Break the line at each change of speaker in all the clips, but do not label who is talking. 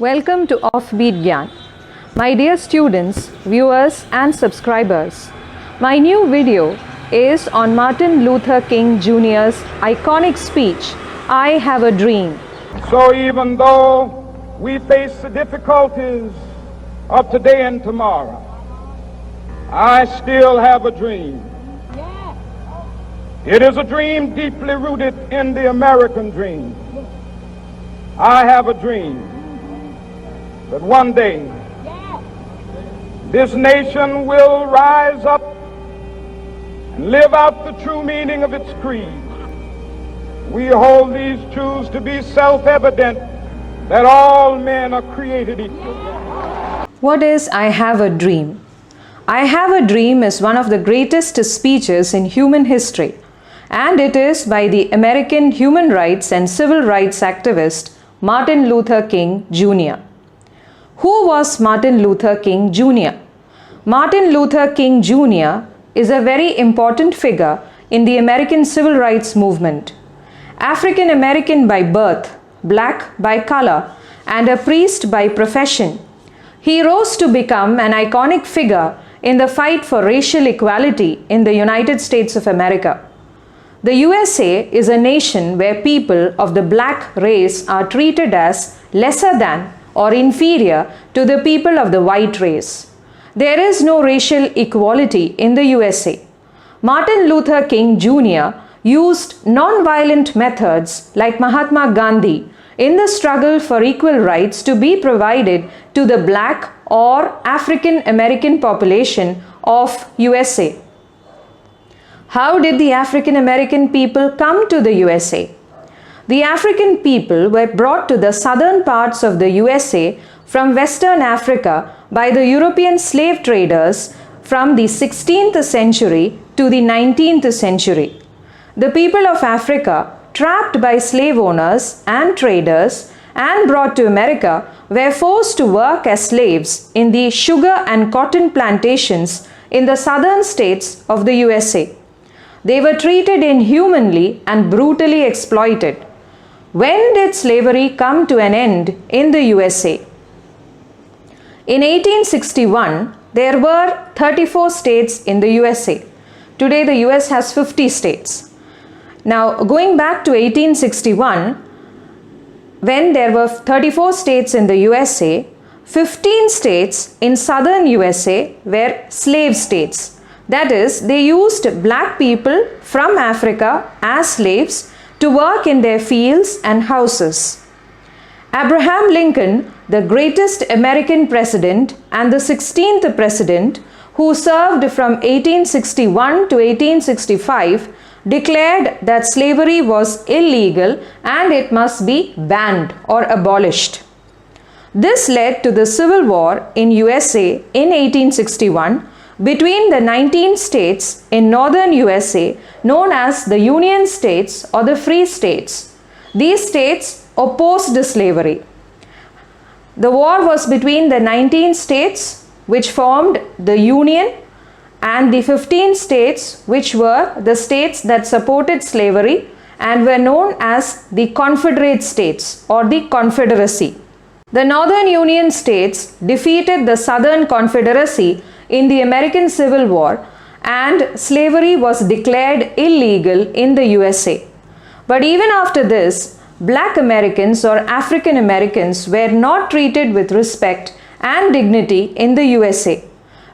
Welcome to Offbeat Gyan. My dear students, viewers and subscribers, my new video is on Martin Luther King Jr.'s iconic speech, I Have a Dream.
So even though we face the difficulties of today and tomorrow, I still have a dream. It is a dream deeply rooted in the American dream. I have a dream that one day this nation will rise up and live out the true meaning of its creed. We hold these truths to be self-evident, that all men are created equal.
What is I Have a Dream? I Have a Dream is one of the greatest speeches in human history, and it is by the American human rights and civil rights activist Martin Luther King Jr. Who was Martin Luther King Jr.? Martin Luther King Jr. is a very important figure in the American civil rights movement. African American by birth, black by color, and a priest by profession, he rose to become an iconic figure in the fight for racial equality in the United States of America. The USA is a nation where people of the black race are treated as lesser than or inferior to the people of the white race. There is no racial equality in the USA. Martin Luther King Jr. used non-violent methods like Mahatma Gandhi in the struggle for equal rights to be provided to the black or African American population of USA. How did the African American people come to the USA? The African people were brought to the southern parts of the USA from Western Africa by the European slave traders from the 16th century to the 19th century. The people of Africa, trapped by slave owners and traders and brought to America, were forced to work as slaves in the sugar and cotton plantations in the southern states of the USA. They were treated inhumanly and brutally exploited. When did slavery come to an end in the USA? In 1861, there were 34 states in the USA. Today, the US has 50 states. Now, going back to 1861, when there were 34 states in the USA, 15 states in southern USA were slave states. That is, they used black people from Africa as slaves to work in their fields and houses. Abraham Lincoln, the greatest American president and the 16th president, who served from 1861 to 1865, declared that slavery was illegal and it must be banned or abolished. This led to the Civil War in USA in 1861 between the 19 states in northern USA known as the Union States or the Free States. These states opposed slavery. The war was between the 19 states which formed the Union and the 15 states which were the states that supported slavery and were known as the Confederate States or the Confederacy. The Northern Union states defeated the Southern Confederacy in the American Civil War and slavery was declared illegal in the USA. But even after this, black Americans or African Americans were not treated with respect and dignity in the USA.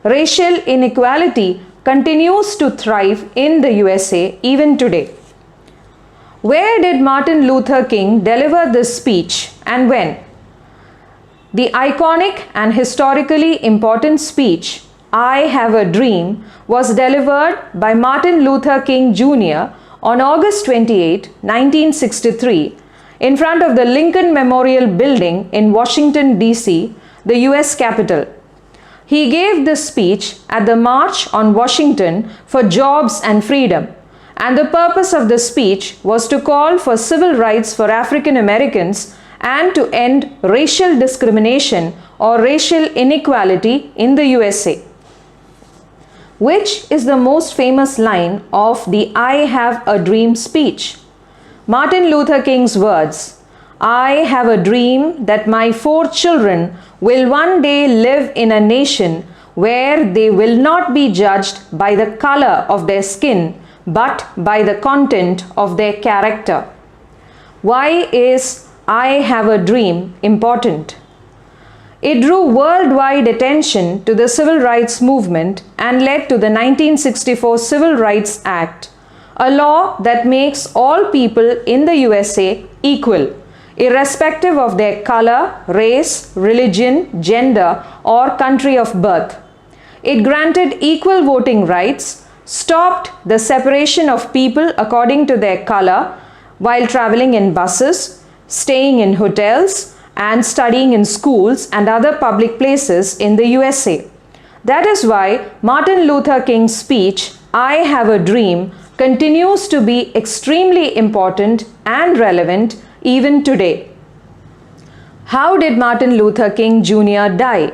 Racial inequality continues to thrive in the USA even today. Where did Martin Luther King deliver this speech and when? The iconic and historically important speech, I Have a Dream, was delivered by Martin Luther King Jr. on August 28, 1963, in front of the Lincoln Memorial Building in Washington, D.C., the U.S. Capitol. He gave this speech at the March on Washington for Jobs and Freedom, and the purpose of the speech was to call for civil rights for African Americans and to end racial discrimination or racial inequality in the USA. Which is the most famous line of the I Have a Dream speech? Martin Luther King's words, I have a dream that my 4 children will one day live in a nation where they will not be judged by the color of their skin but by the content of their character. Why is I have a dream important? It drew worldwide attention to the civil rights movement and led to the 1964 Civil Rights Act, a law that makes all people in the USA equal, irrespective of their color, race, religion, gender, or country of birth. It granted equal voting rights, stopped the separation of people according to their color while traveling in buses, staying in hotels, and studying in schools and other public places in the USA. That is why Martin Luther King's speech, I Have a Dream, continues to be extremely important and relevant even today. How did Martin Luther King Jr. die?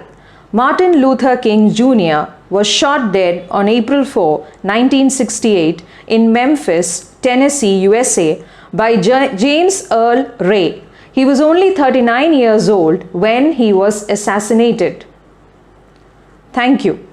Martin Luther King Jr. was shot dead on April 4, 1968 in Memphis, Tennessee, USA by James Earl Ray. He was only 39 years old when he was assassinated. Thank you.